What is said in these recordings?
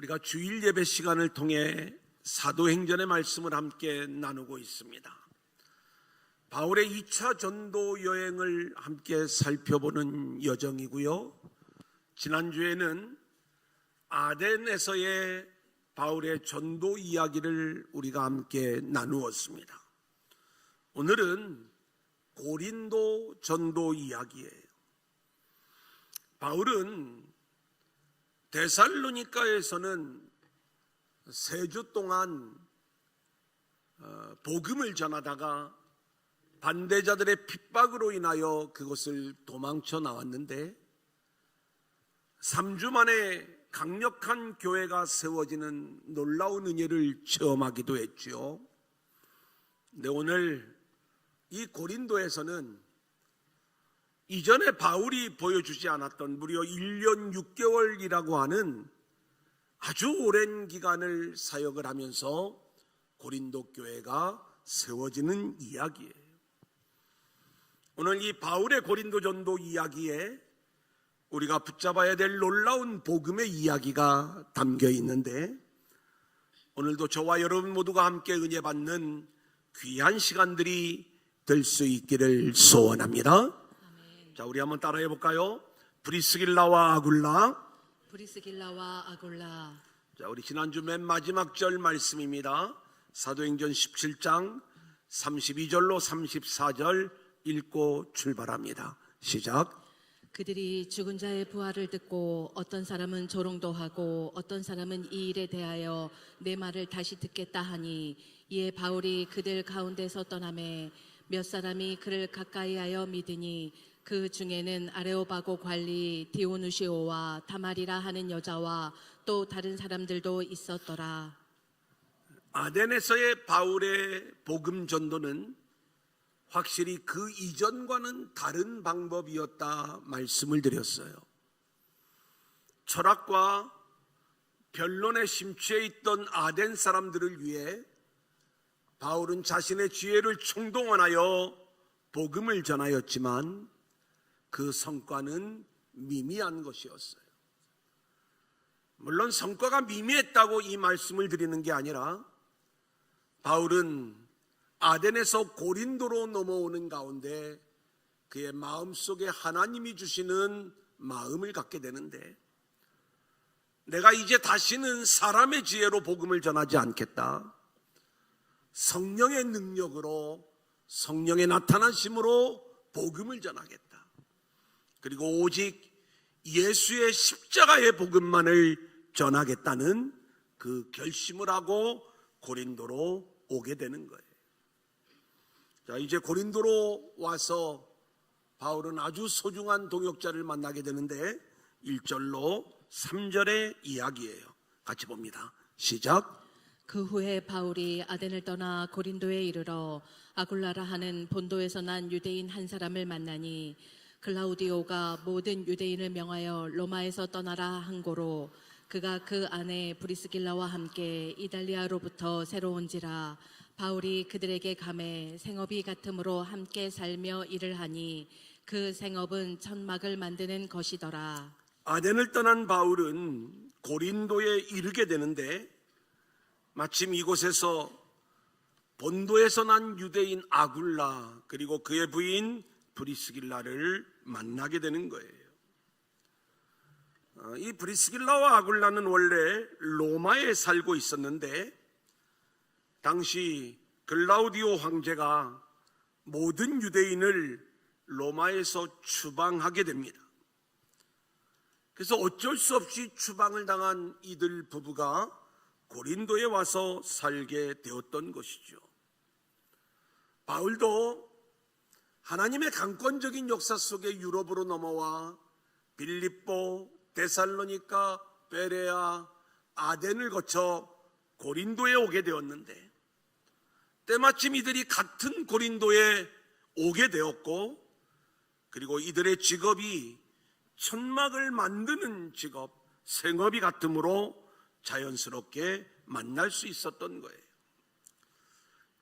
우리가 주일 예배 시간을 통해 사도행전의 말씀을 함께 나누고 있습니다. 바울의 2차 전도 여행을 함께 살펴보는 여정이고요. 지난주에는 아덴에서의 바울의 전도 이야기를 우리가 함께 나누었습니다. 오늘은 고린도 전도 이야기예요. 바울은 데살로니가에서는 3주 동안 복음을 전하다가 반대자들의 핍박으로 인하여 그것을 도망쳐 나왔는데 3주 만에 강력한 교회가 세워지는 놀라운 은혜를 체험하기도 했죠. 근데 오늘 이 고린도에서는 이전에 바울이 보여주지 않았던 무려 1년 6개월이라고 하는 아주 오랜 기간을 사역을 하면서 고린도 교회가 세워지는 이야기예요. 오늘 이 바울의 고린도 전도 이야기에 우리가 붙잡아야 될 놀라운 복음의 이야기가 담겨 있는데, 오늘도 저와 여러분 모두가 함께 은혜 받는 귀한 시간들이 될 수 있기를 소원합니다. 자, 우리 한번 따라해 볼까요? 브리스길라와 아굴라. 브리스길라와 아굴라. 자, 우리 지난주 맨 마지막 절 말씀입니다. 사도행전 17장 32절로 34절 읽고 출발합니다. 시작. 그들이 죽은 자의 부활을 듣고 어떤 사람은 조롱도 하고 어떤 사람은 이 일에 대하여 내 말을 다시 듣겠다 하니, 이에 바울이 그들 가운데서 떠나매 몇 사람이 그를 가까이하여 믿으니 그 중에는 아레오바고 관리 디오누시오와 다말이라 하는 여자와 또 다른 사람들도 있었더라. 아덴에서의 바울의 복음 전도는 확실히 그 이전과는 다른 방법이었다 말씀을 드렸어요. 철학과 변론에 심취해 있던 아덴 사람들을 위해 바울은 자신의 지혜를 총동원하여 복음을 전하였지만 그 성과는 미미한 것이었어요. 물론 성과가 미미했다고 이 말씀을 드리는 게 아니라, 바울은 아덴에서 고린도로 넘어오는 가운데 그의 마음속에 하나님이 주시는 마음을 갖게 되는데, 내가 이제 다시는 사람의 지혜로 복음을 전하지 않겠다. 성령의 능력으로, 성령의 나타나심으로 복음을 전하겠다. 그리고 오직 예수의 십자가의 복음만을 전하겠다는 그 결심을 하고 고린도로 오게 되는 거예요. 자, 이제 고린도로 와서 바울은 아주 소중한 동역자를 만나게 되는데 1절로 3절의 이야기예요. 같이 봅니다. 시작. 그 후에 바울이 아덴을 떠나 고린도에 이르러 아굴라라 하는 본도에서 난 유대인 한 사람을 만나니, 글라우디오가 모든 유대인을 명하여 로마에서 떠나라 한 고로 그가 그 안에 브리스길라와 함께 이달리아로부터 새로 온지라. 바울이 그들에게 감해 생업이 같음으로 함께 살며 일을 하니 그 생업은 천막을 만드는 것이더라. 아덴을 떠난 바울은 고린도에 이르게 되는데, 마침 이곳에서 본도에서 난 유대인 아굴라 그리고 그의 부인 브리스길라를 만나게 되는 거예요. 이 브리스길라와 아굴라는 원래 로마에 살고 있었는데, 당시 글라우디오 황제가 모든 유대인을 로마에서 추방하게 됩니다. 그래서 어쩔 수 없이 추방을 당한 이들 부부가 고린도에 와서 살게 되었던 것이죠. 바울도 하나님의 강권적인 역사 속에 유럽으로 넘어와 빌립보, 데살로니가, 베레아, 아덴을 거쳐 고린도에 오게 되었는데, 때마침 이들이 같은 고린도에 오게 되었고, 그리고 이들의 직업이 천막을 만드는 직업, 생업이 같으므로 자연스럽게 만날 수 있었던 거예요.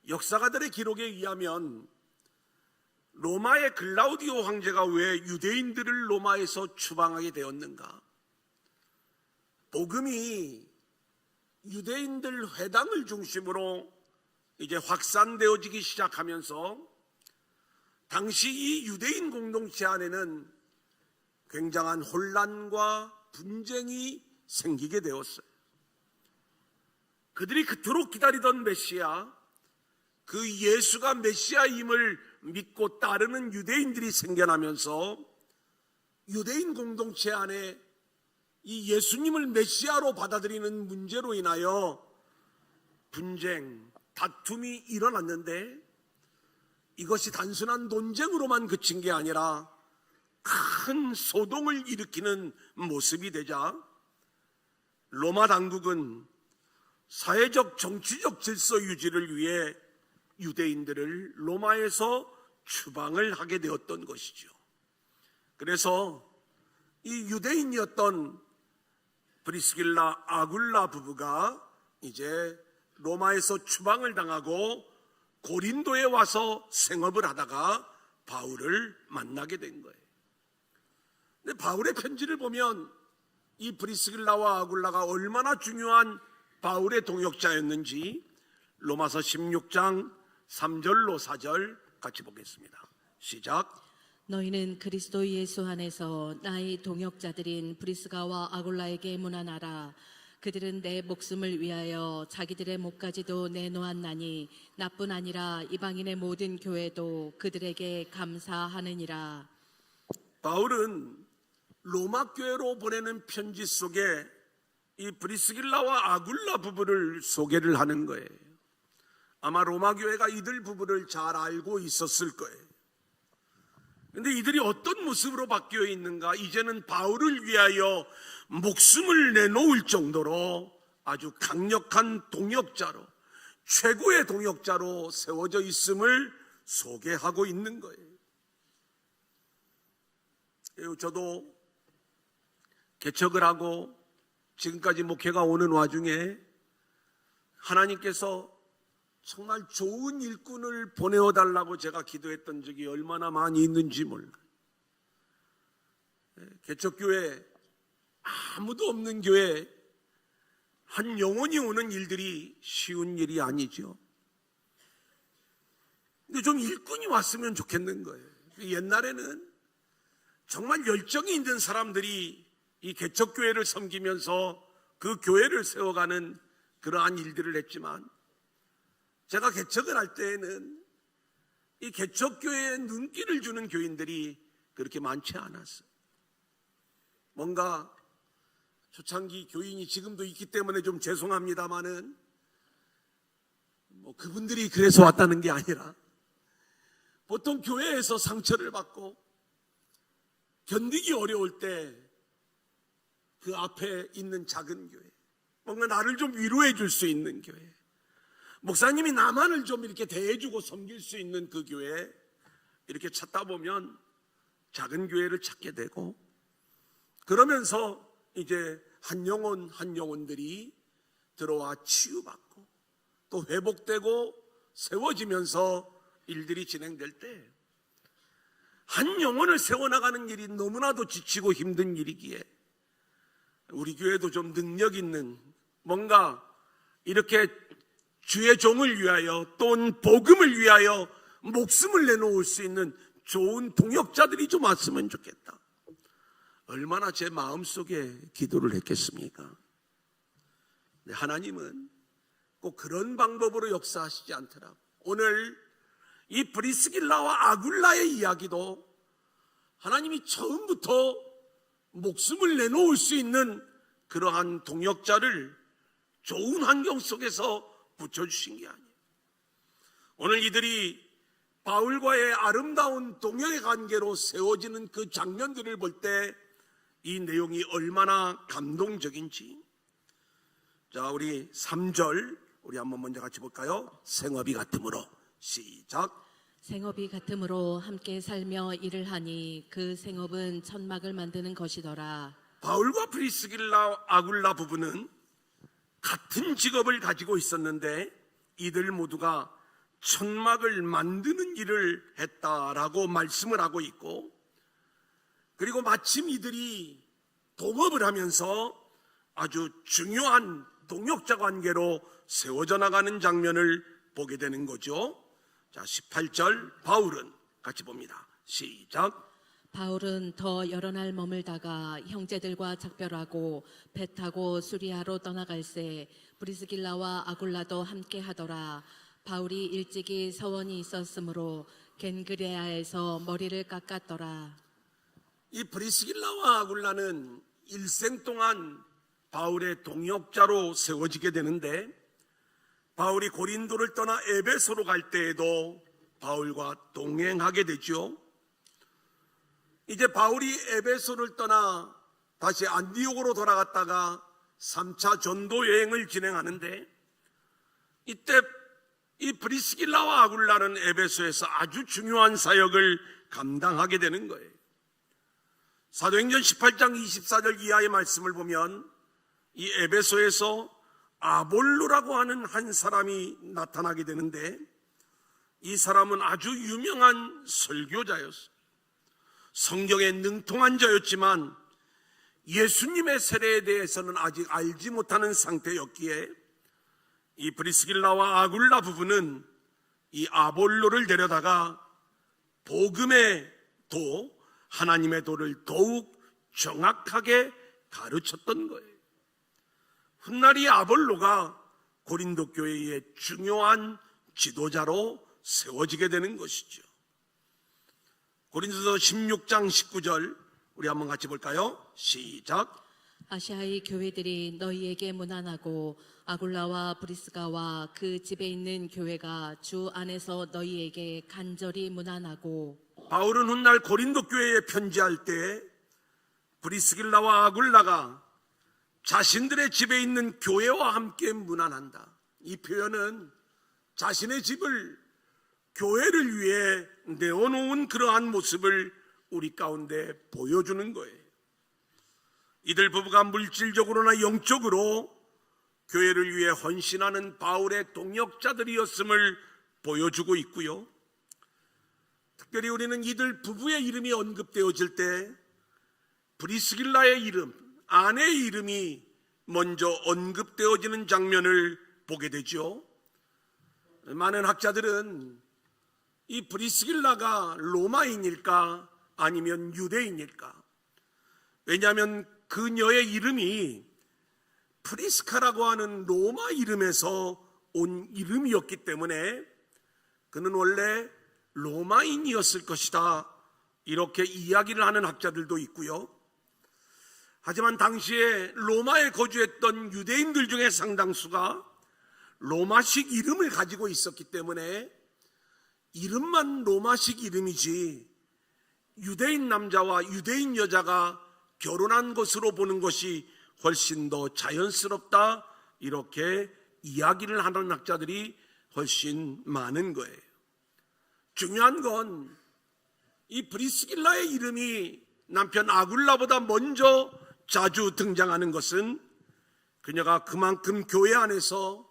역사가들의 기록에 의하면 로마의 글라우디오 황제가 왜 유대인들을 로마에서 추방하게 되었는가? 복음이 유대인들 회당을 중심으로 이제 확산되어지기 시작하면서 당시 이 유대인 공동체 안에는 굉장한 혼란과 분쟁이 생기게 되었어요. 그들이 그토록 기다리던 메시아, 그 예수가 메시아임을 믿고 따르는 유대인들이 생겨나면서 유대인 공동체 안에 이 예수님을 메시아로 받아들이는 문제로 인하여 분쟁, 다툼이 일어났는데 이것이 단순한 논쟁으로만 그친 게 아니라 큰 소동을 일으키는 모습이 되자 로마 당국은 사회적 정치적 질서 유지를 위해 유대인들을 로마에서 추방을 하게 되었던 것이죠. 그래서 이 유대인이었던 브리스길라 아굴라 부부가 이제 로마에서 추방을 당하고 고린도에 와서 생업을 하다가 바울을 만나게 된 거예요. 근데 바울의 편지를 보면 이 브리스길라와 아굴라가 얼마나 중요한 바울의 동역자였는지 로마서 16장 3절로 4절 같이 보겠습니다. 시작. 너희는 그리스도 예수 안에서 나의 동역자들인 브리스가와 아굴라에게 문안하라. 그들은 내 목숨을 위하여 자기들의 목까지도 내놓았나니 나뿐 아니라 이방인의 모든 교회도 그들에게 감사하느니라. 바울은 로마 교회로 보내는 편지 속에 이 브리스길라와 아굴라 부부를 소개를 하는 거예요. 아마 로마 교회가 이들 부부를 잘 알고 있었을 거예요. 근데 이들이 어떤 모습으로 바뀌어 있는가? 이제는 바울을 위하여 목숨을 내놓을 정도로 아주 강력한 동역자로, 최고의 동역자로 세워져 있음을 소개하고 있는 거예요. 저도 개척을 하고 지금까지 목회가 오는 와중에 하나님께서 정말 좋은 일꾼을 보내어달라고 제가 기도했던 적이 얼마나 많이 있는지 몰라요. 개척교회, 아무도 없는 교회, 한 영혼이 오는 일들이 쉬운 일이 아니죠. 근데 좀 일꾼이 왔으면 좋겠는 거예요. 옛날에는 정말 열정이 있는 사람들이 이 개척교회를 섬기면서 그 교회를 세워가는 그러한 일들을 했지만 제가 개척을 할 때에는 이 개척교회에 눈길을 주는 교인들이 그렇게 많지 않았어요. 뭔가 초창기 교인이 지금도 있기 때문에 좀 죄송합니다마는 그분들이 그래서 왔다는 게 아니라 보통 교회에서 상처를 받고 견디기 어려울 때 그 앞에 있는 작은 교회, 뭔가 나를 좀 위로해 줄 수 있는 교회, 목사님이 나만을 좀 이렇게 대해주고 섬길 수 있는 그 교회, 이렇게 찾다 보면 작은 교회를 찾게 되고, 그러면서 이제 한 영혼 한 영혼들이 들어와 치유받고 또 회복되고 세워지면서 일들이 진행될 때 한 영혼을 세워나가는 일이 너무나도 지치고 힘든 일이기에 우리 교회도 좀 능력 있는, 뭔가 이렇게 주의 종을 위하여 또는 복음을 위하여 목숨을 내놓을 수 있는 좋은 동역자들이 좀 왔으면 좋겠다. 얼마나 제 마음속에 기도를 했겠습니까? 하나님은 꼭 그런 방법으로 역사하시지 않더라고. 오늘 이 브리스길라와 아굴라의 이야기도 하나님이 처음부터 목숨을 내놓을 수 있는 그러한 동역자를 좋은 환경 속에서 붙여주신 게 아니에요. 오늘 이들이 바울과의 아름다운 동역의 관계로 세워지는 그 장면들을 볼 때 이 내용이 얼마나 감동적인지. 자, 우리 3절 우리 한번 먼저 같이 볼까요? 생업이 같으므로. 시작. 생업이 같으므로 함께 살며 일을 하니 그 생업은 천막을 만드는 것이더라. 바울과 브리스길라 아굴라 부부는 같은 직업을 가지고 있었는데 이들 모두가 천막을 만드는 일을 했다라고 말씀을 하고 있고, 그리고 마침 이들이 동업을 하면서 아주 중요한 동역자 관계로 세워져 나가는 장면을 보게 되는 거죠. 자, 18절 바울은 같이 봅니다. 시작. 바울은 더 여러 날 머물다가 형제들과 작별하고 배 타고 수리아로 떠나갈새 브리스길라와 아굴라도 함께 하더라. 바울이 일찍이 서원이 있었으므로 겐그레아에서 머리를 깎았더라. 이 브리스길라와 아굴라는 일생 동안 바울의 동역자로 세워지게 되는데, 바울이 고린도를 떠나 에베소로 갈 때에도 바울과 동행하게 되죠. 이제 바울이 에베소를 떠나 다시 안디옥으로 돌아갔다가 3차 전도 여행을 진행하는데, 이때 이 브리스길라와 아굴라는 에베소에서 아주 중요한 사역을 감당하게 되는 거예요. 사도행전 18장 24절 이하의 말씀을 보면 이 에베소에서 아볼로라고 하는 한 사람이 나타나게 되는데, 이 사람은 아주 유명한 설교자였어요. 성경에 능통한 자였지만 예수님의 세례에 대해서는 아직 알지 못하는 상태였기에 이 브리스길라와 아굴라 부부는 이 아볼로를 데려다가 복음의 도, 하나님의 도를 더욱 정확하게 가르쳤던 거예요. 훗날 이 아볼로가 고린도 교회의 중요한 지도자로 세워지게 되는 것이죠. 고린도서 16장 19절 우리 한번 같이 볼까요? 시작. 아시아의 교회들이 너희에게 문안하고 아굴라와 브리스가와 그 집에 있는 교회가 주 안에서 너희에게 간절히 문안하고. 바울은 훗날 고린도 교회에 편지할 때 브리스길라와 아굴라가 자신들의 집에 있는 교회와 함께 문안한다. 이 표현은 자신의 집을 교회를 위해 내어놓은 그러한 모습을 우리 가운데 보여주는 거예요. 이들 부부가 물질적으로나 영적으로 교회를 위해 헌신하는 바울의 동역자들이었음을 보여주고 있고요. 특별히 우리는 이들 부부의 이름이 언급되어질 때 브리스길라의 이름, 아내의 이름이 먼저 언급되어지는 장면을 보게 되죠. 많은 학자들은 이 브리스길라가 로마인일까 아니면 유대인일까? 왜냐하면 그녀의 이름이 프리스카라고 하는 로마 이름에서 온 이름이었기 때문에 그는 원래 로마인이었을 것이다, 이렇게 이야기를 하는 학자들도 있고요. 하지만 당시에 로마에 거주했던 유대인들 중에 상당수가 로마식 이름을 가지고 있었기 때문에 이름만 로마식 이름이지 유대인 남자와 유대인 여자가 결혼한 것으로 보는 것이 훨씬 더 자연스럽다, 이렇게 이야기를 하는 학자들이 훨씬 많은 거예요. 중요한 건 이 브리스길라의 이름이 남편 아굴라보다 먼저 자주 등장하는 것은 그녀가 그만큼 교회 안에서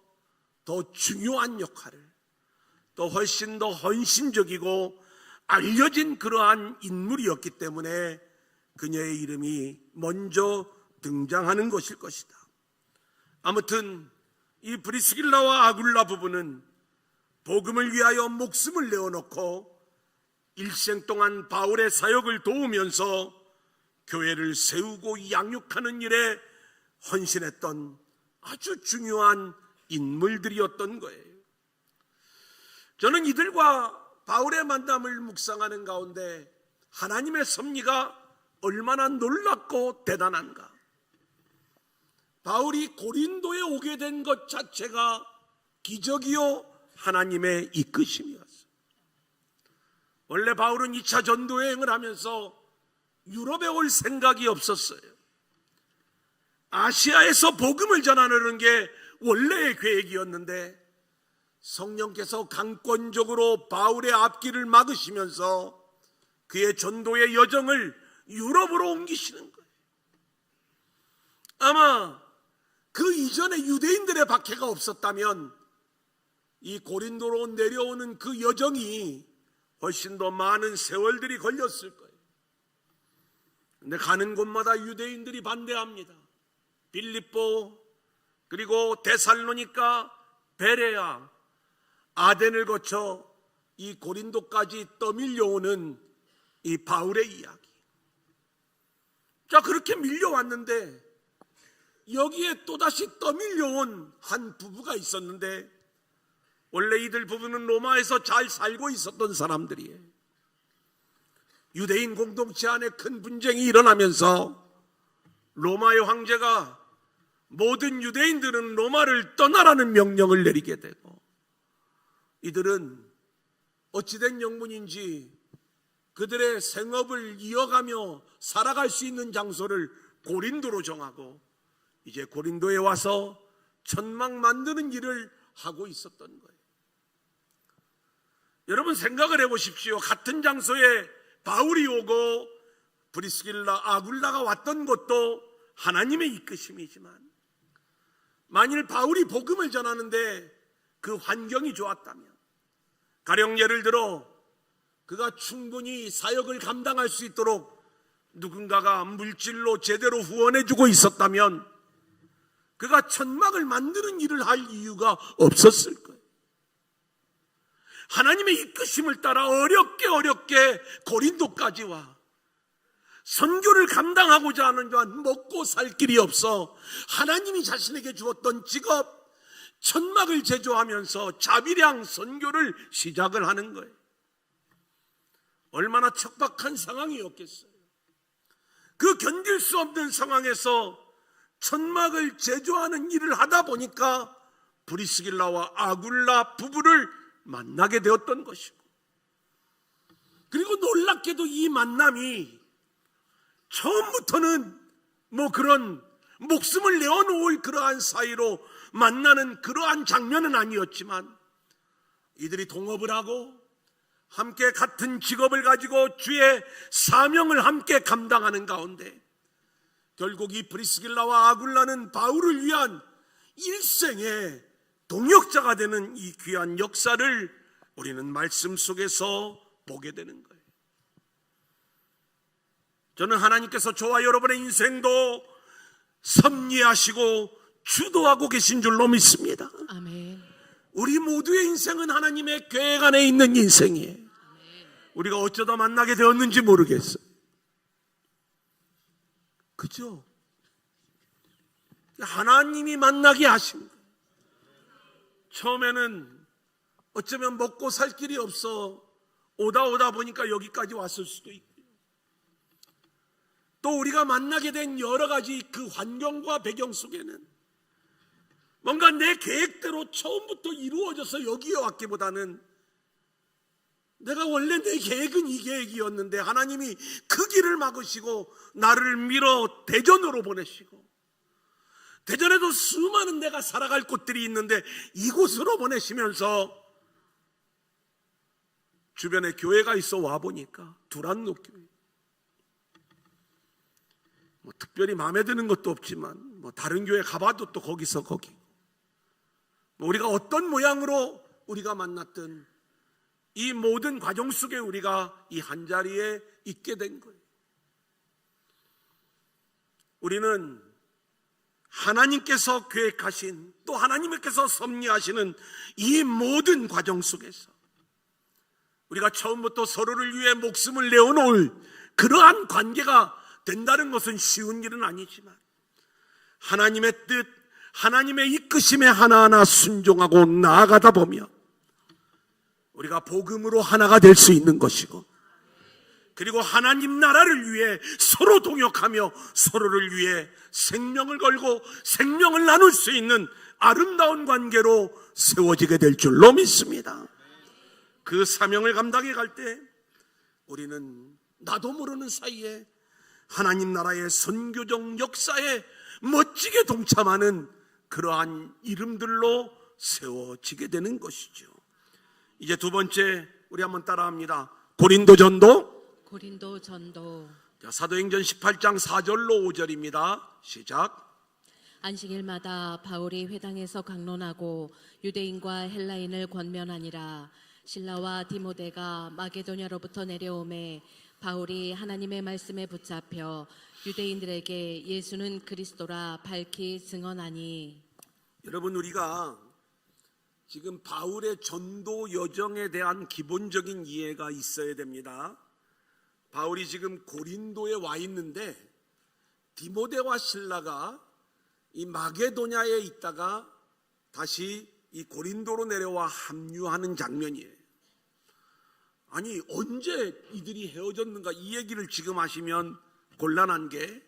더 중요한 역할을, 또 훨씬 더 헌신적이고 알려진 그러한 인물이었기 때문에 그녀의 이름이 먼저 등장하는 것일 것이다. 아무튼 이 브리스길라와 아굴라 부부는 복음을 위하여 목숨을 내어놓고 일생 동안 바울의 사역을 도우면서 교회를 세우고 양육하는 일에 헌신했던 아주 중요한 인물들이었던 거예요. 저는 이들과 바울의 만남을 묵상하는 가운데 하나님의 섭리가 얼마나 놀랍고 대단한가. 바울이 고린도에 오게 된 것 자체가 기적이요 하나님의 이끄심이었어요. 원래 바울은 2차 전도여행을 하면서 유럽에 올 생각이 없었어요. 아시아에서 복음을 전하는 게 원래의 계획이었는데 성령께서 강권적으로 바울의 앞길을 막으시면서 그의 전도의 여정을 유럽으로 옮기시는 거예요. 아마 그 이전에 유대인들의 박해가 없었다면 이 고린도로 내려오는 그 여정이 훨씬 더 많은 세월들이 걸렸을 거예요. 근데 가는 곳마다 유대인들이 반대합니다. 빌립보, 그리고 데살로니가, 베레아, 아덴을 거쳐 이 고린도까지 떠밀려오는 이 바울의 이야기. 자, 그렇게 밀려왔는데 여기에 또다시 떠밀려온 한 부부가 있었는데, 원래 이들 부부는 로마에서 잘 살고 있었던 사람들이에요. 유대인 공동체 안에 큰 분쟁이 일어나면서 로마의 황제가 모든 유대인들은 로마를 떠나라는 명령을 내리게 되고, 이들은 어찌된 영문인지 그들의 생업을 이어가며 살아갈 수 있는 장소를 고린도로 정하고 이제 고린도에 와서 천막 만드는 일을 하고 있었던 거예요. 여러분 생각을 해보십시오. 같은 장소에 바울이 오고 브리스길라, 아굴라가 왔던 것도 하나님의 이끄심이지만, 만일 바울이 복음을 전하는데 그 환경이 좋았다면, 가령 예를 들어 그가 충분히 사역을 감당할 수 있도록 누군가가 물질로 제대로 후원해주고 있었다면 그가 천막을 만드는 일을 할 이유가 없었을 거예요. 하나님의 이끄심을 따라 어렵게 고린도까지 와 선교를 감당하고자 하는지만 먹고 살 길이 없어 하나님이 자신에게 주었던 직업, 천막을 제조하면서 자비량 선교를 시작을 하는 거예요. 얼마나 척박한 상황이었겠어요. 그 견딜 수 없는 상황에서 천막을 제조하는 일을 하다 보니까 브리스길라와 아굴라 부부를 만나게 되었던 것이고, 그리고 놀랍게도 이 만남이 처음부터는 그런 목숨을 내어놓을 그러한 사이로 만나는 그러한 장면은 아니었지만, 이들이 동업을 하고 함께 같은 직업을 가지고 주의 사명을 함께 감당하는 가운데 결국 이 브리스길라와 아굴라는 바울을 위한 일생의 동역자가 되는 이 귀한 역사를 우리는 말씀 속에서 보게 되는 거예요. 저는 하나님께서 저와 여러분의 인생도 섭리하시고 주도하고 계신 줄로 믿습니다. 아멘. 우리 모두의 인생은 하나님의 계획 안에 있는 인생이에요. 우리가 어쩌다 만나게 되었는지 모르겠어요. 그죠? 하나님이 만나게 하신 거예요. 처음에는 어쩌면 먹고 살 길이 없어 오다 보니까 여기까지 왔을 수도 있고요. 또 우리가 만나게 된 여러 가지 그 환경과 배경 속에는 뭔가 내 계획대로 처음부터 이루어져서 여기에 왔기보다는 내가 원래 내 계획은 이 계획이었는데 하나님이 그 길을 막으시고 나를 밀어 대전으로 보내시고, 대전에도 수많은 내가 살아갈 곳들이 있는데 이곳으로 보내시면서 주변에 교회가 있어 와보니까 두란노 교회, 특별히 마음에 드는 것도 없지만 다른 교회 가봐도 또 거기서 거기, 우리가 어떤 모양으로 우리가 만났든 이 모든 과정 속에 우리가 이 한자리에 있게 된 거예요. 우리는 하나님께서 계획하신, 또 하나님께서 섭리하시는 이 모든 과정 속에서 우리가 처음부터 서로를 위해 목숨을 내어놓을 그러한 관계가 된다는 것은 쉬운 일은 아니지만, 하나님의 뜻, 하나님의 이끄심에 하나하나 순종하고 나아가다 보면 우리가 복음으로 하나가 될 수 있는 것이고, 그리고 하나님 나라를 위해 서로 동역하며 서로를 위해 생명을 걸고 생명을 나눌 수 있는 아름다운 관계로 세워지게 될 줄로 믿습니다. 그 사명을 감당해 갈 때 우리는 나도 모르는 사이에 하나님 나라의 선교적 역사에 멋지게 동참하는 그러한 이름들로 세워지게 되는 것이죠. 이제 두 번째, 우리 한번 따라합니다. 고린도전도. 사도행전 18장 4절로 5절입니다. 시작. 안식일마다 바울이 회당에서 강론하고 유대인과 헬라인을 권면하니라. 실라와 디모데가 마게도냐로부터 내려오매 바울이 하나님의 말씀에 붙잡혀 유대인들에게 예수는 그리스도라 밝히 증언하니. 여러분, 우리가 지금 바울의 전도 여정에 대한 기본적인 이해가 있어야 됩니다. 바울이 지금 고린도에 와 있는데 디모데와 실라가 이 마게도냐에 있다가 다시 이 고린도로 내려와 합류하는 장면이에요. 아니, 언제 이들이 헤어졌는가, 이 얘기를 지금 하시면 곤란한 게,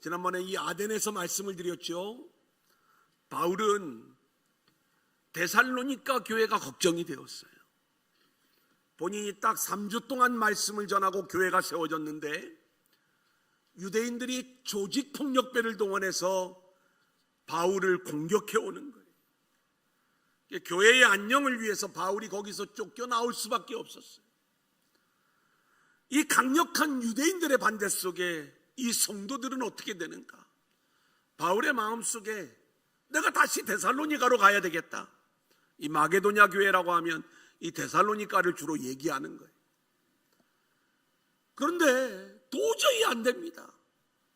지난번에 이 아덴에서 말씀을 드렸죠. 바울은 데살로니가 교회가 걱정이 되었어요. 본인이 딱 3주 동안 말씀을 전하고 교회가 세워졌는데 유대인들이 조직폭력배를 동원해서 바울을 공격해 오는 거예요. 교회의 안녕을 위해서 바울이 거기서 쫓겨나올 수밖에 없었어요. 이 강력한 유대인들의 반대 속에 이 성도들은 어떻게 되는가? 바울의 마음속에 내가 다시 데살로니가로 가야 되겠다. 이 마게도냐 교회라고 하면 이 데살로니가를 주로 얘기하는 거예요. 그런데 도저히 안 됩니다.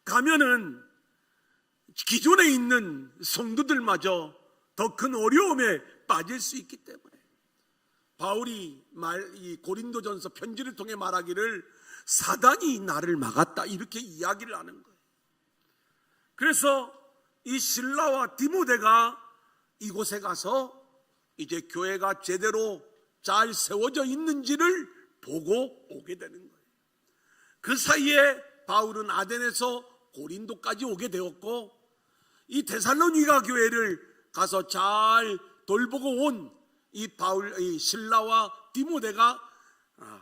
가면은 기존에 있는 성도들마저 더 큰 어려움에 빠질 수 있기 때문에 바울이 이 고린도전서 편지를 통해 말하기를 사단이 나를 막았다, 이렇게 이야기를 하는 거예요. 그래서 이 실라와 디모데가 이곳에 가서 이제 교회가 제대로 잘 세워져 있는지를 보고 오게 되는 거예요. 그 사이에 바울은 아덴에서 고린도까지 오게 되었고, 이 데살로니가 교회를 가서 잘 돌보고 온 이 실라와 디모데가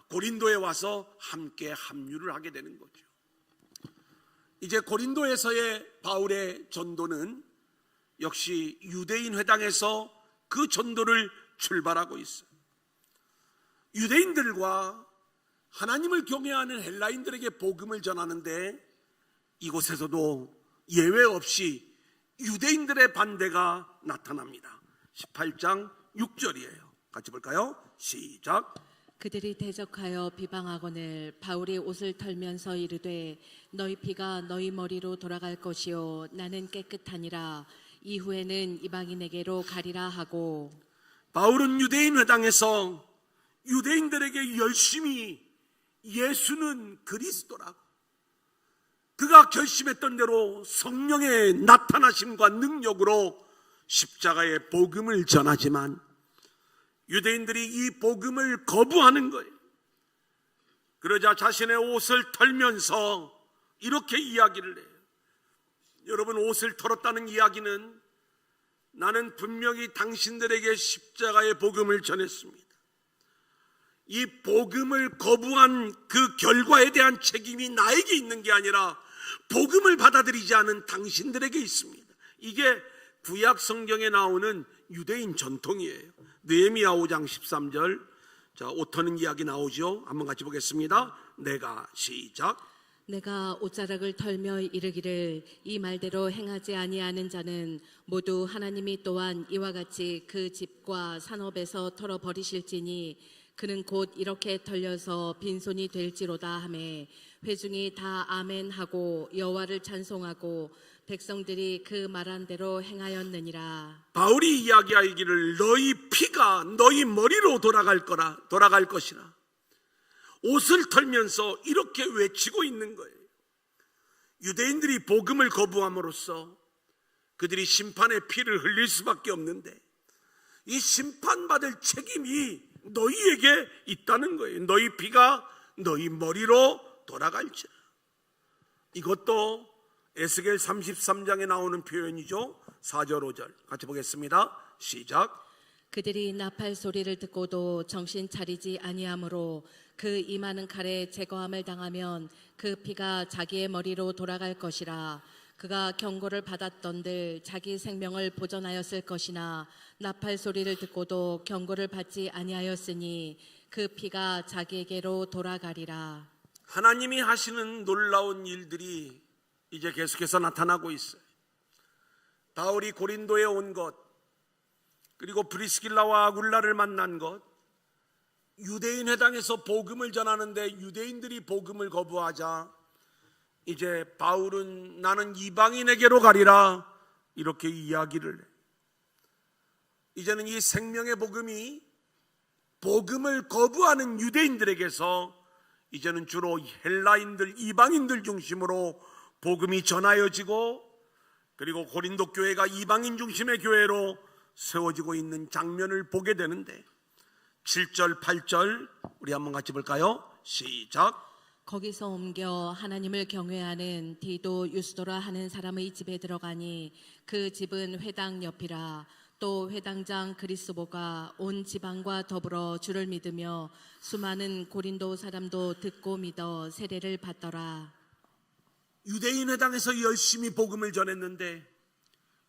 고린도에 와서 함께 합류를 하게 되는 거죠. 이제 고린도에서의 바울의 전도는 역시 유대인 회당에서 그 전도를 출발하고 있어요. 유대인들과 하나님을 경외하는 헬라인들에게 복음을 전하는데 이곳에서도 예외 없이 유대인들의 반대가 나타납니다. 18장 6절이에요. 같이 볼까요? 시작. 그들이 대적하여 비방하거늘 바울이 옷을 털면서 이르되 너희 피가 너희 머리로 돌아갈 것이요 나는 깨끗하니라. 이후에는 이방인에게로 가리라 하고. 바울은 유대인 회당에서 유대인들에게 열심히 예수는 그리스도라고, 그가 결심했던 대로 성령의 나타나심과 능력으로 십자가의 복음을 전하지만 유대인들이 이 복음을 거부하는 거예요. 그러자 자신의 옷을 털면서 이렇게 이야기를 해요. 여러분, 옷을 털었다는 이야기는 나는 분명히 당신들에게 십자가의 복음을 전했습니다. 이 복음을 거부한 그 결과에 대한 책임이 나에게 있는 게 아니라 복음을 받아들이지 않은 당신들에게 있습니다. 이게 구약 성경에 나오는 유대인 전통이에요. 느헤미야 5장 13절. 자, 옷 터는 이야기 나오죠. 한번 같이 보겠습니다. 내가 시작. 내가 옷자락을 털며 이르기를 이 말대로 행하지 아니하는 자는 모두 하나님이 또한 이와 같이 그 집과 산업에서 털어버리실지니 그는 곧 이렇게 털려서 빈손이 될지로다 하매 회중이 다 아멘하고 여호와를 찬송하고 백성들이 그 말한 대로 행하였느니라. 바울이 이야기하기를 너희 피가 너희 머리로 돌아갈 것이라. 옷을 털면서 이렇게 외치고 있는 거예요. 유대인들이 복음을 거부함으로써 그들이 심판의 피를 흘릴 수밖에 없는데 이 심판받을 책임이 너희에게 있다는 거예요. 너희 피가 너희 머리로 돌아갈지라. 이것도 에스겔 33장에 나오는 표현이죠. 4절 5절 같이 보겠습니다. 시작. 그들이 나팔 소리를 듣고도 정신 차리지 아니하므로 그 임하는 칼에 제거함을 당하면 그 피가 자기의 머리로 돌아갈 것이라. 그가 경고를 받았던들 자기 생명을 보전하였을 것이나 나팔 소리를 듣고도 경고를 받지 아니하였으니 그 피가 자기에게로 돌아가리라. 하나님이 하시는 놀라운 일들이 이제 계속해서 나타나고 있어요. 바울이 고린도에 온 것, 그리고 프리스길라와 아굴라를 만난 것, 유대인 회당에서 복음을 전하는데 유대인들이 복음을 거부하자 이제 바울은 나는 이방인에게로 가리라 이렇게 이야기를 해. 이제는 이 생명의 복음이 복음을 거부하는 유대인들에게서 이제는 주로 헬라인들, 이방인들 중심으로 복음이 전하여지고, 그리고 고린도 교회가 이방인 중심의 교회로 세워지고 있는 장면을 보게 되는데, 7절, 8절 우리 한번 같이 볼까요? 시작. 거기서 옮겨 하나님을 경외하는 디도 유스도라 하는 사람의 집에 들어가니 그 집은 회당 옆이라. 또 회당장 그리스보가 온 지방과 더불어 주를 믿으며 수많은 고린도 사람도 듣고 믿어 세례를 받더라. 유대인 회당에서 열심히 복음을 전했는데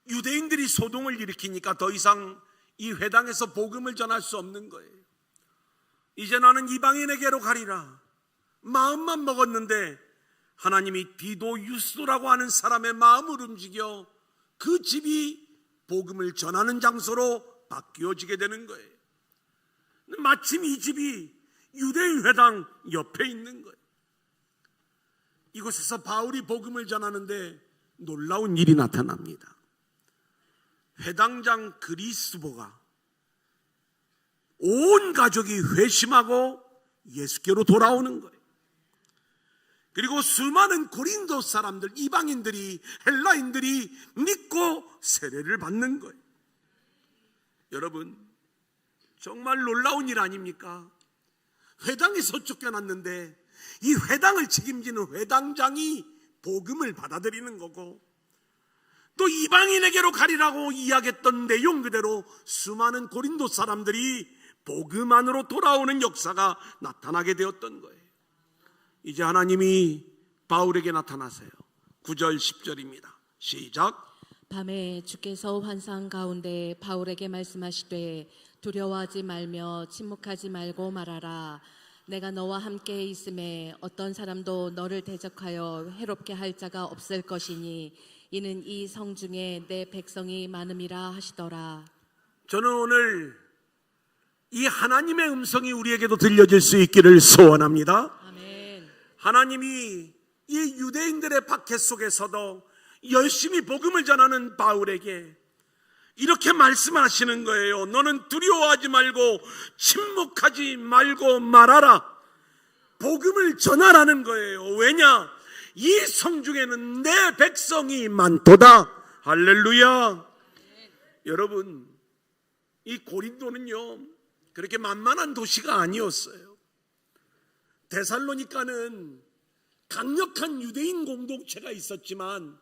유대인들이 소동을 일으키니까 더 이상 이 회당에서 복음을 전할 수 없는 거예요. 이제 나는 이방인에게로 가리라 마음만 먹었는데, 하나님이 디도 유스도라고 하는 사람의 마음을 움직여 그 집이 복음을 전하는 장소로 바뀌어지게 되는 거예요. 마침 이 집이 유대인 회당 옆에 있는 거예요. 이곳에서 바울이 복음을 전하는데 놀라운 일이 나타납니다. 회당장 그리스보가 온 가족이 회심하고 예수께로 돌아오는 거예요. 그리고 수많은 고린도 사람들, 이방인들이, 헬라인들이 믿고 세례를 받는 거예요. 여러분, 정말 놀라운 일 아닙니까? 회당에서 쫓겨났는데 이 회당을 책임지는 회당장이 복음을 받아들이는 거고, 또 이방인에게로 가리라고 이야기했던 내용 그대로 수많은 고린도 사람들이 복음 안으로 돌아오는 역사가 나타나게 되었던 거예요. 이제 하나님이 바울에게 나타나세요. 9절 10절입니다. 시작. 밤에 주께서 환상 가운데 바울에게 말씀하시되 두려워하지 말며 침묵하지 말고 말하라. 내가 너와 함께 있음에 어떤 사람도 너를 대적하여 해롭게 할 자가 없을 것이니 이는 이 성 중에 내 백성이 많음이라 하시더라. 저는 오늘 이 하나님의 음성이 우리에게도 들려질 수 있기를 소원합니다. 아멘. 하나님이 이 유대인들의 박해 속에서도 열심히 복음을 전하는 바울에게 이렇게 말씀하시는 거예요. 너는 두려워하지 말고 침묵하지 말고 말하라. 복음을 전하라는 거예요. 왜냐? 이 성 중에는 내 백성이 많도다. 할렐루야. 여러분, 이 고린도는요 그렇게 만만한 도시가 아니었어요. 데살로니가는 강력한 유대인 공동체가 있었지만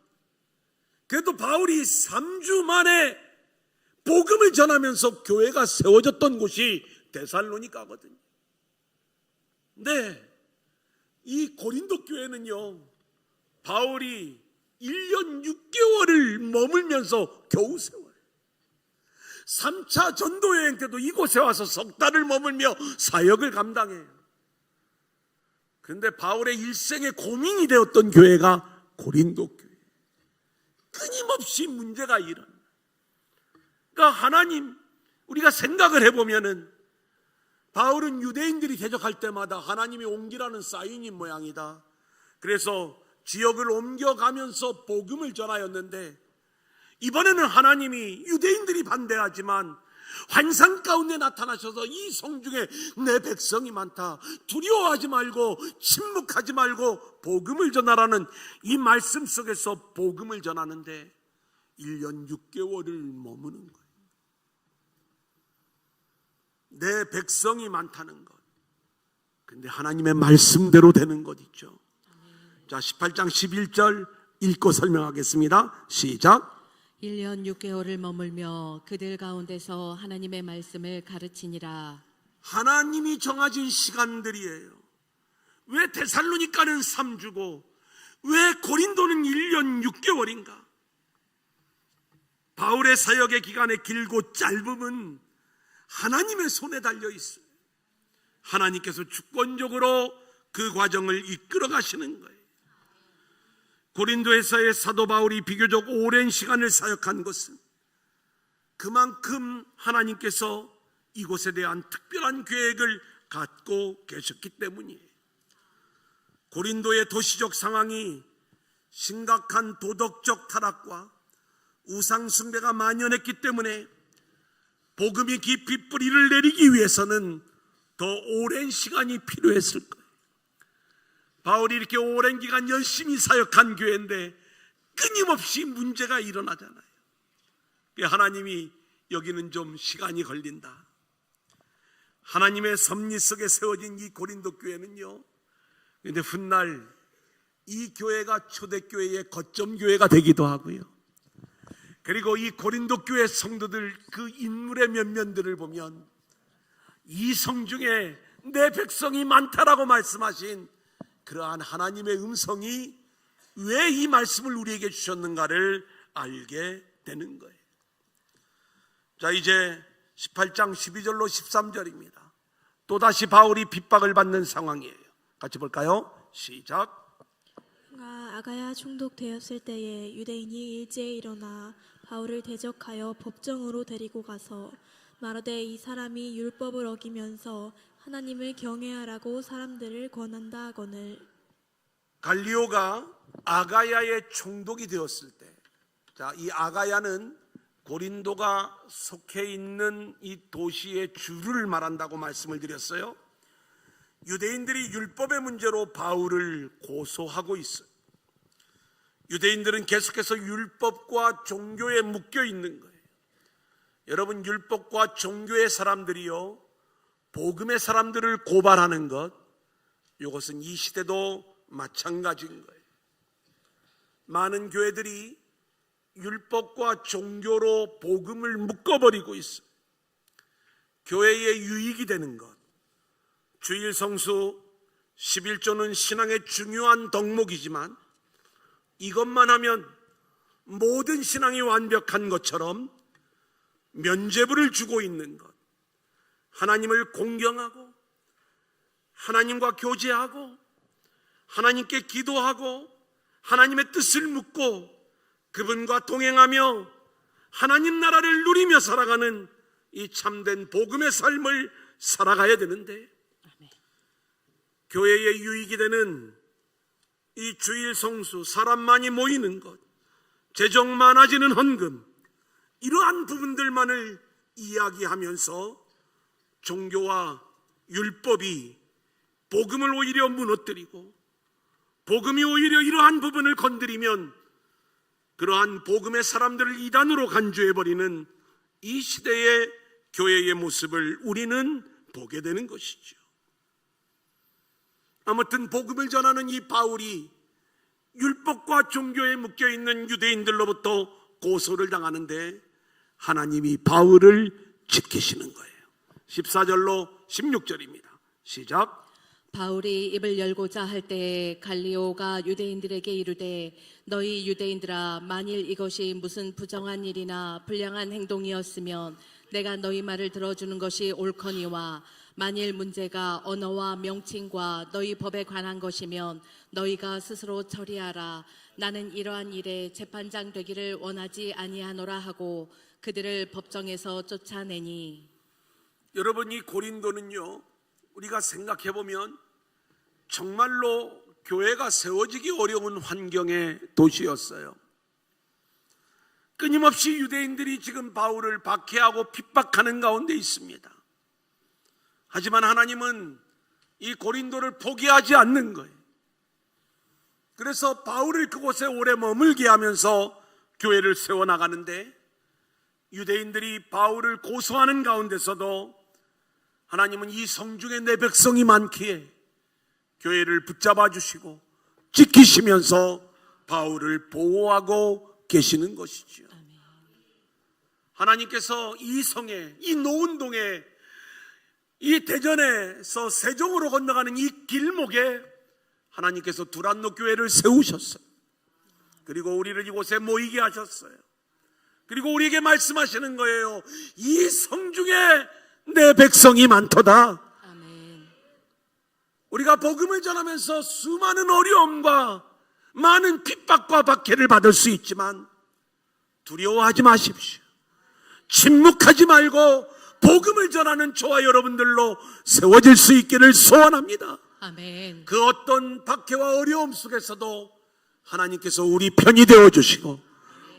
그래도 바울이 3주 만에 복음을 전하면서 교회가 세워졌던 곳이 데살로니가거든요. 네, 이 고린도 교회는요 바울이 1년 6개월을 머물면서 겨우 세워요. 3차 전도여행 때도 이곳에 와서 석 달을 머물며 사역을 감당해요. 그런데 바울의 일생의 고민이 되었던 교회가 고린도 교회. 끊임없이 문제가 일어나. 그러니까 하나님, 우리가 생각을 해보면은 바울은 유대인들이 대적할 때마다 하나님이 옮기라는 사인인 모양이다. 그래서 지역을 옮겨가면서 복음을 전하였는데, 이번에는 하나님이 유대인들이 반대하지만 환상 가운데 나타나셔서 이 성 중에 내 백성이 많다, 두려워하지 말고 침묵하지 말고 복음을 전하라는 이 말씀 속에서 복음을 전하는데 1년 6개월을 머무는 거예요. 내 백성이 많다는 것. 근데 하나님의 말씀대로 되는 것 있죠. 자, 18장 11절 읽고 설명하겠습니다. 시작. 1년 6개월을 머물며 그들 가운데서 하나님의 말씀을 가르치니라. 하나님이 정해진 시간들이에요. 왜 데살로니가는 3주고 왜 고린도는 1년 6개월인가? 바울의 사역의 기간의 길고 짧음은 하나님의 손에 달려 있어요. 하나님께서 주권적으로 그 과정을 이끌어 가시는 거예요. 고린도에서의 사도 바울이 비교적 오랜 시간을 사역한 것은 그만큼 하나님께서 이곳에 대한 특별한 계획을 갖고 계셨기 때문이에요. 고린도의 도시적 상황이 심각한 도덕적 타락과 우상 숭배가 만연했기 때문에 복음이 깊이 뿌리를 내리기 위해서는 더 오랜 시간이 필요했을 거예요. 바울이 이렇게 오랜 기간 열심히 사역한 교회인데 끊임없이 문제가 일어나잖아요. 하나님이 여기는 좀 시간이 걸린다. 하나님의 섭리 속에 세워진 이 고린도 교회는요, 근데 훗날 이 교회가 초대교회의 거점 교회가 되기도 하고요. 그리고 이 고린도 교회 성도들 그 인물의 면면들을 보면 이 성 중에 내 백성이 많다라고 말씀하신 그러한 하나님의 음성이 왜 이 말씀을 우리에게 주셨는가를 알게 되는 거예요. 자, 이제 18장 12절로 13절입니다. 또다시 바울이 핍박을 받는 상황이에요. 같이 볼까요? 시작. 아가야 총독되었을 때에 유대인이 일제에 일어나 바울을 대적하여 법정으로 데리고 가서 말하되 이 사람이 율법을 어기면서 하나님을 경외하라고 사람들을 권한다 하거늘. 갈리오가 아가야의 총독이 되었을 때, 자, 이 아가야는 고린도가 속해 있는 이 도시의 주를 말한다고 말씀을 드렸어요. 유대인들이 율법의 문제로 바울을 고소하고 있어요. 유대인들은 계속해서 율법과 종교에 묶여 있는 거예요. 여러분, 율법과 종교의 사람들이요, 복음의 사람들을 고발하는 것, 이것은 이 시대도 마찬가지인 거예요. 많은 교회들이 율법과 종교로 복음을 묶어버리고 있어요. 교회의 유익이 되는 것, 주일 성수 11조는 신앙의 중요한 덕목이지만 이것만 하면 모든 신앙이 완벽한 것처럼 면죄부를 주고 있는 것, 하나님을 공경하고 하나님과 교제하고 하나님께 기도하고 하나님의 뜻을 묻고 그분과 동행하며 하나님 나라를 누리며 살아가는 이 참된 복음의 삶을 살아가야 되는데, 교회의 유익이 되는 이 주일 성수, 사람 많이 모이는 것, 재정 많아지는 헌금, 이러한 부분들만을 이야기하면서 종교와 율법이 복음을 오히려 무너뜨리고 복음이 오히려 이러한 부분을 건드리면 그러한 복음의 사람들을 이단으로 간주해버리는 이 시대의 교회의 모습을 우리는 보게 되는 것이죠. 아무튼 복음을 전하는 이 바울이 율법과 종교에 묶여있는 유대인들로부터 고소를 당하는데 하나님이 바울을 지키시는 거예요. 14절로 16절입니다. 시작. 바울이 입을 열고자 할 때에 갈리오가 유대인들에게 이르되 너희 유대인들아, 만일 이것이 무슨 부정한 일이나 불량한 행동이었으면 내가 너희 말을 들어주는 것이 옳거니와 만일 문제가 언어와 명칭과 너희 법에 관한 것이면 너희가 스스로 처리하라. 나는 이러한 일에 재판장 되기를 원하지 아니하노라 하고 그들을 법정에서 쫓아내니. 여러분, 이 고린도는요, 우리가 생각해보면 정말로 교회가 세워지기 어려운 환경의 도시였어요. 끊임없이 유대인들이 지금 바울을 박해하고 핍박하는 가운데 있습니다. 하지만 하나님은 이 고린도를 포기하지 않는 거예요. 그래서 바울을 그곳에 오래 머물게 하면서 교회를 세워나가는데, 유대인들이 바울을 고소하는 가운데서도 하나님은 이 성중에 내 백성이 많기에 교회를 붙잡아 주시고 지키시면서 바울을 보호하고 계시는 것이죠. 하나님께서 이 성에, 이 노은동에, 이 대전에서 세종으로 건너가는 이 길목에 하나님께서 두란노 교회를 세우셨어요. 그리고 우리를 이곳에 모이게 하셨어요. 그리고 우리에게 말씀하시는 거예요. 이 성중에 내 백성이 많도다. 아멘. 우리가 복음을 전하면서 수많은 어려움과 많은 핍박과 박해를 받을 수 있지만 두려워하지 마십시오. 침묵하지 말고 복음을 전하는 저와 여러분들로 세워질 수 있기를 소원합니다. 아멘. 그 어떤 박해와 어려움 속에서도 하나님께서 우리 편이 되어주시고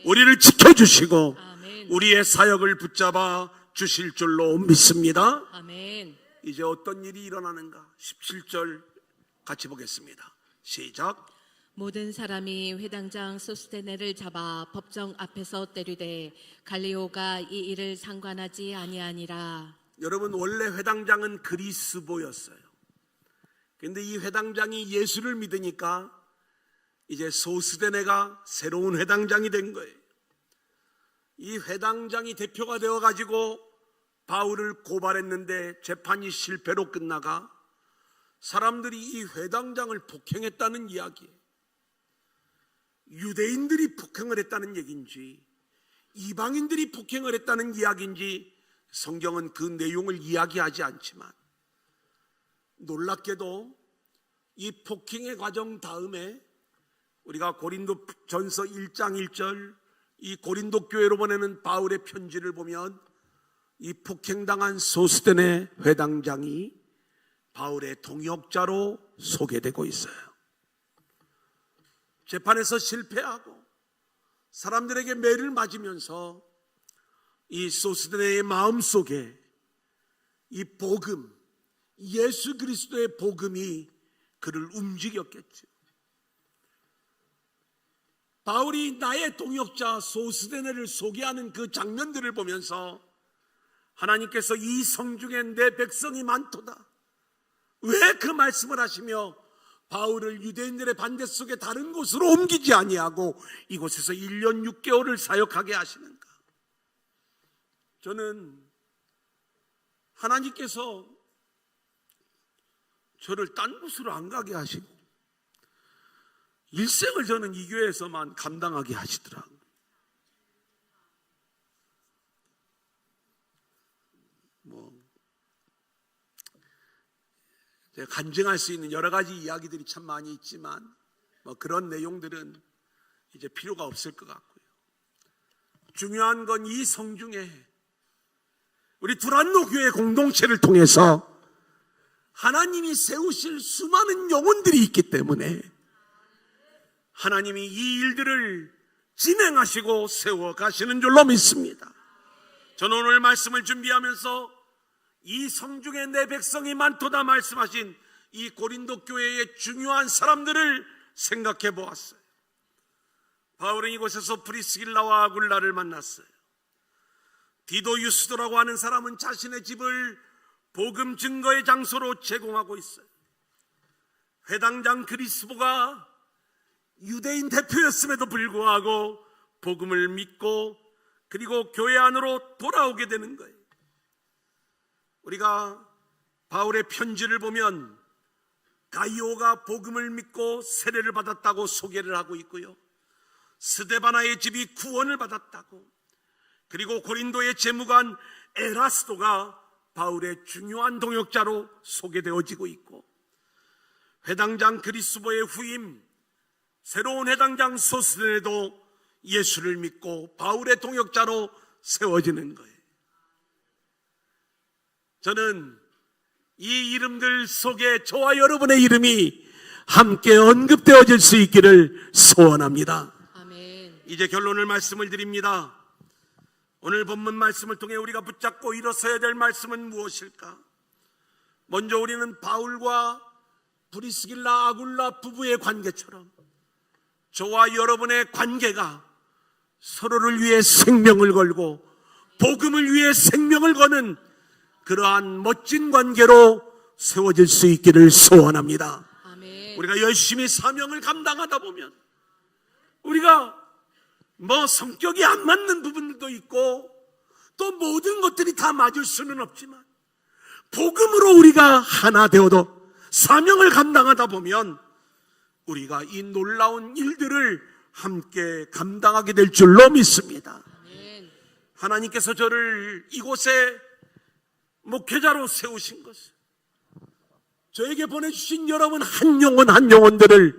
우리를 지켜주시고 아멘. 우리의 사역을 붙잡아 주실 줄로 믿습니다. 아멘. 이제 어떤 일이 일어나는가? 17절 같이 보겠습니다. 시작. 모든 사람이 회당장 소스테네를 잡아 법정 앞에서 때리되 갈리오가 이 일을 상관하지 아니하니라. 여러분, 원래 회당장은 그리스보였어요. 그런데 이 회당장이 예수를 믿으니까 이제 소스데네가 새로운 회당장이 된 거예요. 이 회당장이 대표가 되어가지고 바울을 고발했는데 재판이 실패로 끝나가 사람들이 이 회당장을 폭행했다는 이야기예요. 유대인들이 폭행을 했다는 얘기인지 이방인들이 폭행을 했다는 이야기인지 성경은 그 내용을 이야기하지 않지만, 놀랍게도 이 폭행의 과정 다음에 우리가 고린도 전서 1장 1절 이 고린도 교회로 보내는 바울의 편지를 보면 이 폭행당한 소스데네 회당장이 바울의 동역자로 소개되고 있어요. 재판에서 실패하고 사람들에게 매를 맞으면서 이 소스데네의 마음속에 이 복음, 예수 그리스도의 복음이 그를 움직였겠죠. 바울이 나의 동역자 소스데네를 소개하는 그 장면들을 보면서 하나님께서 이 성중에 내 백성이 많도다, 왜 그 말씀을 하시며 바울을 유대인들의 반대 속에 다른 곳으로 옮기지 아니하고 이곳에서 1년 6개월을 사역하게 하시는가? 저는 하나님께서 저를 딴 곳으로 안 가게 하시고 일생을 저는 이 교회에서만 감당하게 하시더라고요. 제가 간증할 수 있는 여러 가지 이야기들이 참 많이 있지만 그런 내용들은 이제 필요가 없을 것 같고요. 중요한 건 이 성중에 우리 두란노 교회 공동체를 통해서 하나님이 세우실 수많은 영혼들이 있기 때문에 하나님이 이 일들을 진행하시고 세워가시는 줄로 믿습니다. 저는 오늘 말씀을 준비하면서 이 성중에 내 백성이 많도다 말씀하신 이 고린도 교회의 중요한 사람들을 생각해 보았어요. 바울은 이곳에서 프리스길라와 아굴라를 만났어요. 디도 유스도라고 하는 사람은 자신의 집을 복음 증거의 장소로 제공하고 있어요. 회당장 그리스보가 유대인 대표였음에도 불구하고 복음을 믿고 그리고 교회 안으로 돌아오게 되는 거예요. 우리가 바울의 편지를 보면 가이오가 복음을 믿고 세례를 받았다고 소개를 하고 있고요, 스데바나의 집이 구원을 받았다고, 그리고 고린도의 재무관 에라스도가 바울의 중요한 동역자로 소개되어지고 있고, 회당장 그리스보의 후임 새로운 회당장 소스데네도 예수를 믿고 바울의 동역자로 세워지는 거예요. 저는 이 이름들 속에 저와 여러분의 이름이 함께 언급되어질 수 있기를 소원합니다. 아멘. 이제 결론을 말씀을 드립니다. 오늘 본문 말씀을 통해 우리가 붙잡고 일어서야 될 말씀은 무엇일까? 먼저 우리는 바울과 브리스길라 아굴라 부부의 관계처럼 저와 여러분의 관계가 서로를 위해 생명을 걸고 복음을 위해 생명을 거는 그러한 멋진 관계로 세워질 수 있기를 소원합니다. 아멘. 우리가 열심히 사명을 감당하다 보면 우리가 성격이 안 맞는 부분들도 있고 또 모든 것들이 다 맞을 수는 없지만 복음으로 우리가 하나 되어도 사명을 감당하다 보면 우리가 이 놀라운 일들을 함께 감당하게 될 줄로 믿습니다. 아멘. 하나님께서 저를 이곳에 목회자로 세우신 것을, 저에게 보내주신 여러분 한 영혼 한 영혼들을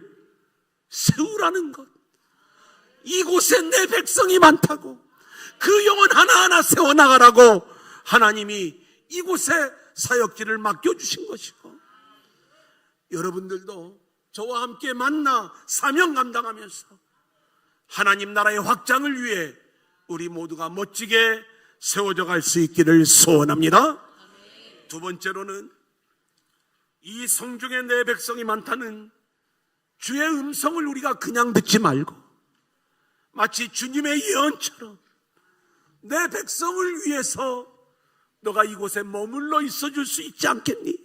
세우라는 것, 이곳에 내 백성이 많다고 그 영혼 하나하나 세워나가라고 하나님이 이곳에 사역지를 맡겨주신 것이고, 여러분들도 저와 함께 만나 사명 감당하면서 하나님 나라의 확장을 위해 우리 모두가 멋지게 세워져 갈 수 있기를 소원합니다. 두 번째로는 이 성중에 내 백성이 많다는 주의 음성을 우리가 그냥 듣지 말고 마치 주님의 예언처럼 내 백성을 위해서 너가 이곳에 머물러 있어 줄 수 있지 않겠니?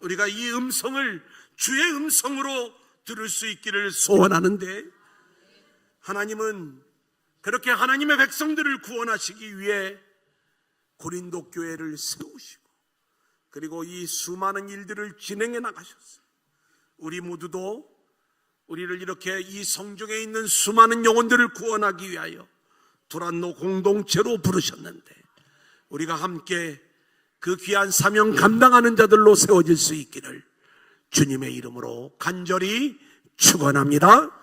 우리가 이 음성을 주의 음성으로 들을 수 있기를 소원하는데, 하나님은 그렇게 하나님의 백성들을 구원하시기 위해 고린도 교회를 세우시고 그리고 이 수많은 일들을 진행해 나가셨어요. 우리 모두도 우리를 이렇게 이 성중에 있는 수많은 영혼들을 구원하기 위하여 두란노 공동체로 부르셨는데, 우리가 함께 그 귀한 사명 감당하는 자들로 세워질 수 있기를 주님의 이름으로 간절히 축원합니다.